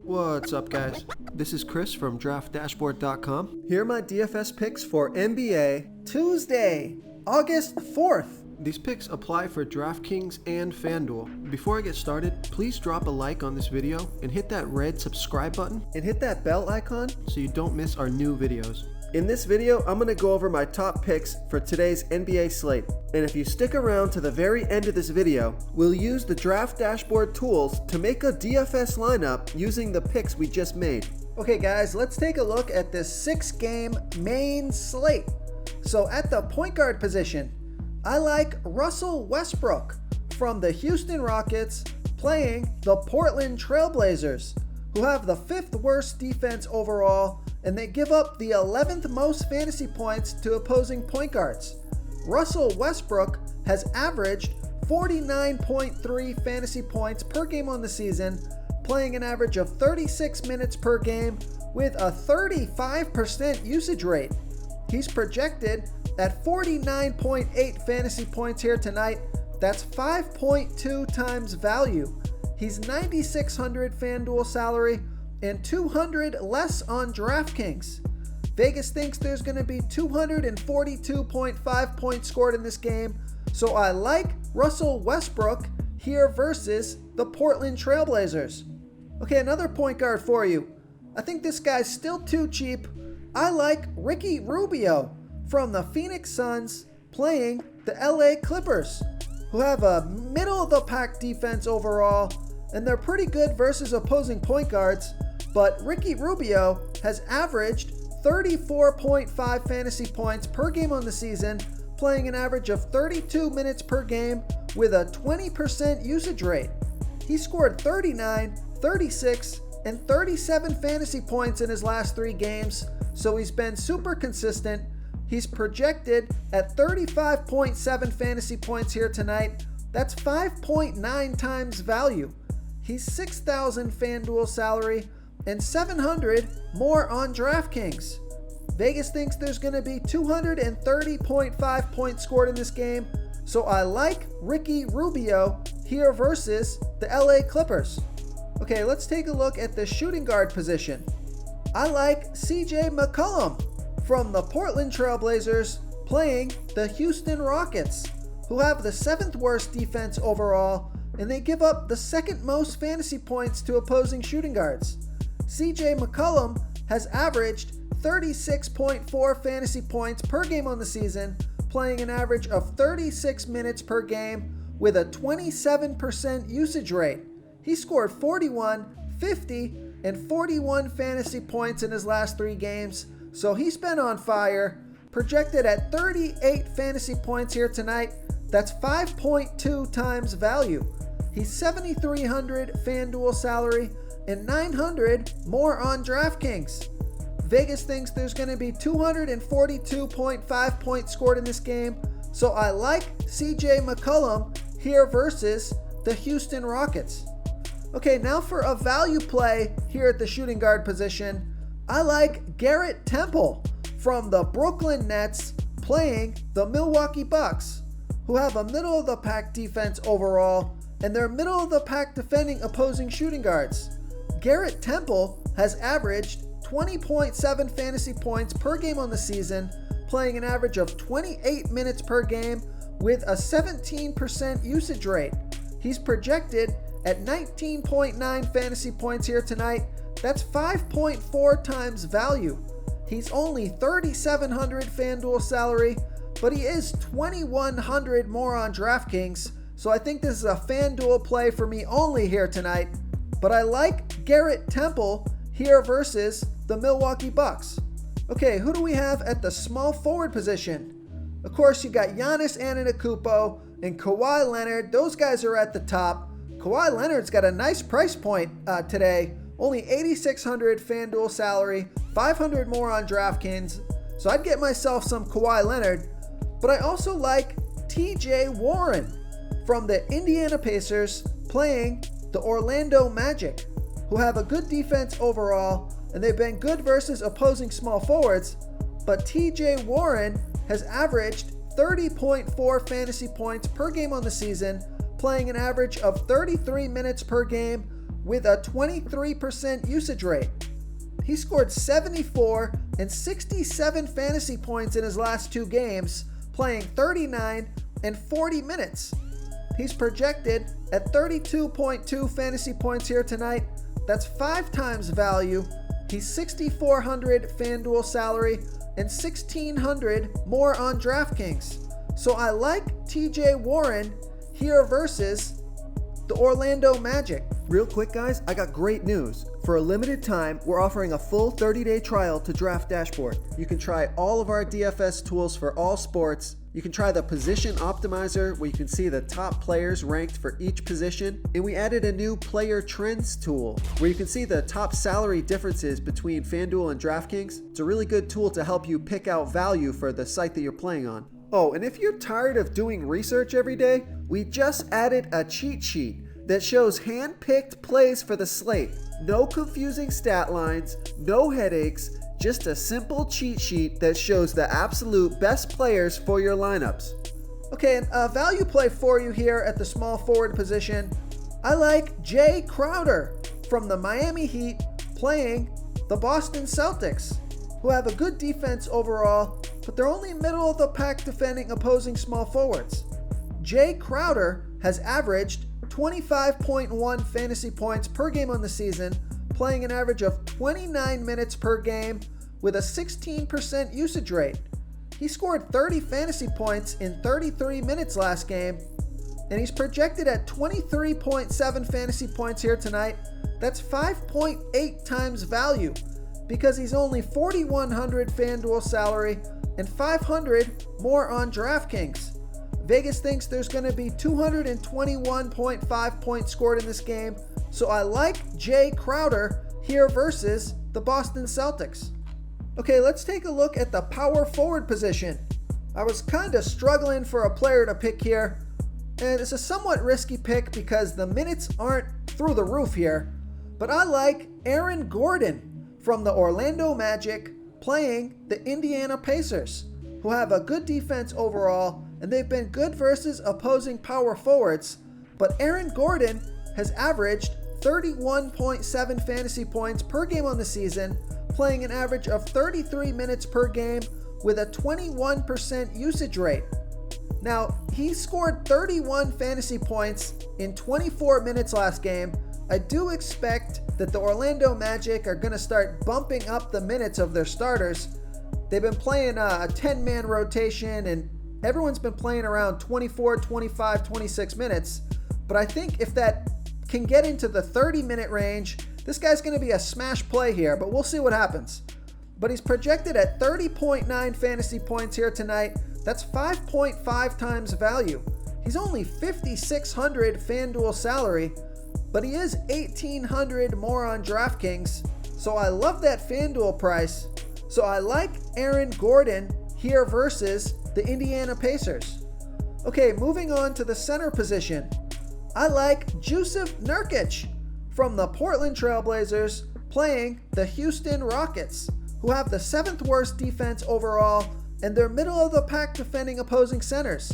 What's up, guys? This is Chris from DraftDashboard.com. Here are my DFS picks for NBA Tuesday, August 4th. These picks apply for DraftKings and FanDuel. Before I get started, please drop a like on this video and hit that red subscribe button and hit that bell icon so you don't miss our new videos. In this video, I'm going to go over my top picks for today's NBA slate. And if you stick around to the very end of this video, we'll use the Draft Dashboard tools to make a DFS lineup using the picks we just made. Okay guys, let's take a look at this 6-game main slate. So at the point guard position, I like Russell Westbrook from the Houston Rockets playing the Portland Trail Blazers, who have the 5th worst defense overall, and they give up the 11th most fantasy points to opposing point guards. Russell Westbrook has averaged 49.3 fantasy points per game on the season, playing an average of 36 minutes per game with a 35% usage rate. He's projected at 49.8 fantasy points here tonight. That's 5.2 times value. He's $9,600 FanDuel salary and $200 less on DraftKings. Vegas thinks there's going to be 242.5 points scored in this game, so I like Russell Westbrook here versus the Portland Trail Blazers. Okay, another point guard for you. I think this guy's still too cheap. I like Ricky Rubio from the Phoenix Suns playing the LA Clippers, who have a middle-of-the-pack defense overall, and they're pretty good versus opposing point guards, but Ricky Rubio has averaged 34.5 fantasy points per game on the season, playing an average of 32 minutes per game with a 20% usage rate. He scored 39, 36, and 37 fantasy points in his last 3 games, so he's been super consistent. He's projected at 35.7 fantasy points here tonight. That's 5.9 times value. He's $6,000 FanDuel salary and $700 more on DraftKings. Vegas thinks there's going to be 230.5 points scored in this game, so I like Ricky Rubio here versus the LA Clippers. Okay, let's take a look at the shooting guard position. I like CJ McCollum from the Portland Trail Blazers playing the Houston Rockets, who have the 7th worst defense overall, and they give up the 2nd most fantasy points to opposing shooting guards. CJ McCollum has averaged 36.4 fantasy points per game on the season, playing an average of 36 minutes per game with a 27% usage rate. He scored 41, 50, and 41 fantasy points in his last 3 games, so he's been on fire. Projected at 38 fantasy points here tonight. That's 5.2 times value. He's $7,300 FanDuel salary and $900 more on DraftKings. Vegas thinks there's going to be 242.5 points scored in this game, so I like CJ McCollum here versus the Houston Rockets. Okay, now for a value play here at the shooting guard position. I like Garrett Temple from the Brooklyn Nets playing the Milwaukee Bucks, who have a middle-of-the-pack defense overall, and they're middle-of-the-pack defending opposing shooting guards. Garrett Temple has averaged 20.7 fantasy points per game on the season, playing an average of 28 minutes per game with a 17% usage rate. He's projected at 19.9 fantasy points here tonight. That's 5.4 times value. He's only $3,700 FanDuel salary, but he is $2,100 more on DraftKings, so I think this is a FanDuel play for me only here tonight. But I like Garrett Temple here versus the Milwaukee Bucks. Okay, who do we have at the small forward position? Of course, you got Giannis Antetokounmpo and Kawhi Leonard. Those guys are at the top. Kawhi Leonard's got a nice price point today. Only $8,600 FanDuel salary, $500 more on DraftKings. So I'd get myself some Kawhi Leonard. But I also like TJ Warren from the Indiana Pacers playing the Orlando Magic, who have a good defense overall, and they've been good versus opposing small forwards. But TJ Warren has averaged 30.4 fantasy points per game on the season, playing an average of 33 minutes per game with a 23% usage rate. He scored 74 and 67 fantasy points in his last 2 games, playing 39 and 40 minutes. He's projected at 32.2 fantasy points here tonight. That's 5 times value. He's $6,400 FanDuel salary and $1,600 more on DraftKings. So I like TJ Warren here versus the Orlando Magic. Real quick, guys, I got great news. For a limited time, we're offering a full 30-day trial to Draft Dashboard. You can try all of our DFS tools for all sports. You can try the Position Optimizer, where you can see the top players ranked for each position. And we added a new Player Trends tool, where you can see the top salary differences between FanDuel and DraftKings. It's a really good tool to help you pick out value for the site that you're playing on. Oh, and if you're tired of doing research every day, we just added a cheat sheet that shows hand-picked plays for the slate. No confusing stat lines, no headaches, just a simple cheat sheet that shows the absolute best players for your lineups. Okay, and a value play for you here at the small forward position. I like Jay Crowder from the Miami Heat playing the Boston Celtics, who have a good defense overall, but they're only middle of the pack defending opposing small forwards. Jay Crowder has averaged 25.1 fantasy points per game on the season, playing an average of 29 minutes per game with a 16% usage rate. He scored 30 fantasy points in 33 minutes last game, and he's projected at 23.7 fantasy points here tonight. That's 5.8 times value because he's only $4,100 FanDuel salary and $500 more on DraftKings. Vegas thinks there's going to be 221.5 points scored in this game, so I like Jay Crowder here versus the Boston Celtics. Okay, let's take a look at the power forward position. I was kind of struggling for a player to pick here, and it's a somewhat risky pick because the minutes aren't through the roof here, but I like Aaron Gordon from the Orlando Magic playing the Indiana Pacers, who have a good defense overall, and they've been good versus opposing power forwards, but Aaron Gordon has averaged 31.7 fantasy points per game on the season, playing an average of 33 minutes per game with a 21% usage rate. Now, he scored 31 fantasy points in 24 minutes last game. I do expect that the Orlando Magic are going to start bumping up the minutes of their starters. They've been playing a 10-man rotation, and everyone's been playing around 24, 25, 26 minutes. But I think if that can get into the 30-minute range, this guy's going to be a smash play here, but we'll see what happens. But he's projected at 30.9 fantasy points here tonight. That's 5.5 times value. He's only $5,600 FanDuel salary, but he is $1,800 more on DraftKings. So I love that FanDuel price. So I like Aaron Gordon here versus the Indiana Pacers. Okay, moving on to the center position. I like Jusuf Nurkic from the Portland Trailblazers playing the Houston Rockets, who have the 7th worst defense overall, and they're middle of the pack defending opposing centers.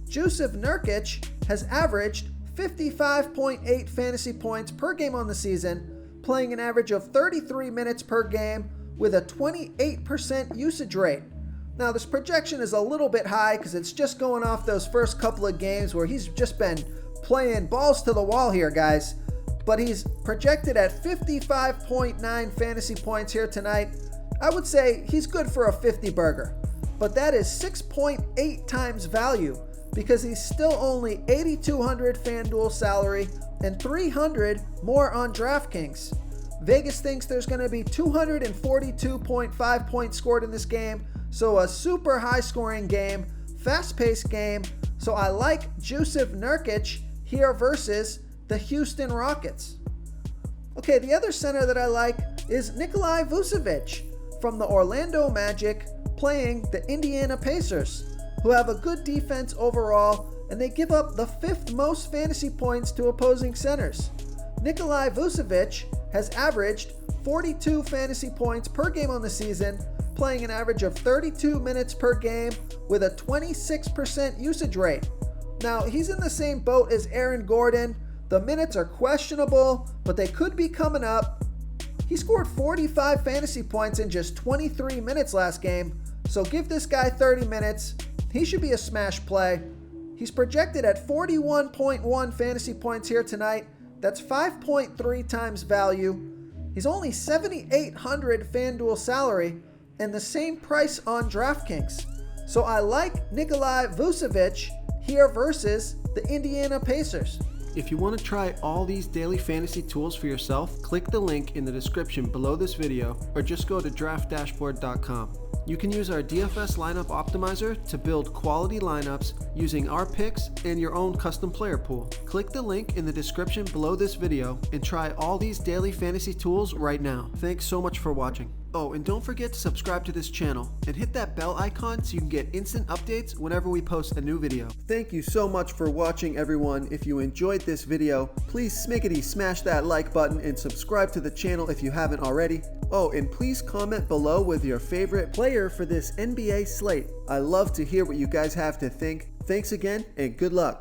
Jusuf Nurkic has averaged 55.8 fantasy points per game on the season, playing an average of 33 minutes per game with a 28% usage rate. Now, this projection is a little bit high because it's just going off those first couple of games where he's just been playing balls to the wall here, guys. But he's projected at 55.9 fantasy points here tonight. I would say he's good for a 50 burger, but that is 6.8 times value because he's still only $8,200 FanDuel salary and $300 more on DraftKings. Vegas thinks there's going to be 242.5 points scored in this game, so a super high scoring game, fast-paced game. So I like Jusuf Nurkic here versus the Houston Rockets. Okay, the other center that I like is Nikola Vucevic from the Orlando Magic playing the Indiana Pacers, who have a good defense overall, and they give up the 5th most fantasy points to opposing centers. Nikola Vucevic has averaged 42 fantasy points per game on the season, playing an average of 32 minutes per game with a 26% usage rate. Now, he's in the same boat as Aaron Gordon. The minutes are questionable, but they could be coming up. He scored 45 fantasy points in just 23 minutes last game, so give this guy 30 minutes. He should be a smash play. He's projected at 41.1 fantasy points here tonight. That's 5.3 times value. He's only 7,800 FanDuel salary and the same price on DraftKings. So I like Nikolai Vucevic here versus the Indiana Pacers. If you want to try all these daily fantasy tools for yourself, click the link in the description below this video or just go to draftdashboard.com. You can use our DFS lineup optimizer to build quality lineups using our picks and your own custom player pool. Click the link in the description below this video and try all these daily fantasy tools right now. Thanks so much for watching. Oh, and don't forget to subscribe to this channel and hit that bell icon so you can get instant updates whenever we post a new video. Thank you so much for watching, everyone. If you enjoyed this video, please smickety smash that like button and subscribe to the channel if you haven't already. Oh, and please comment below with your favorite player for this NBA slate. I love to hear what you guys have to think. Thanks again and good luck.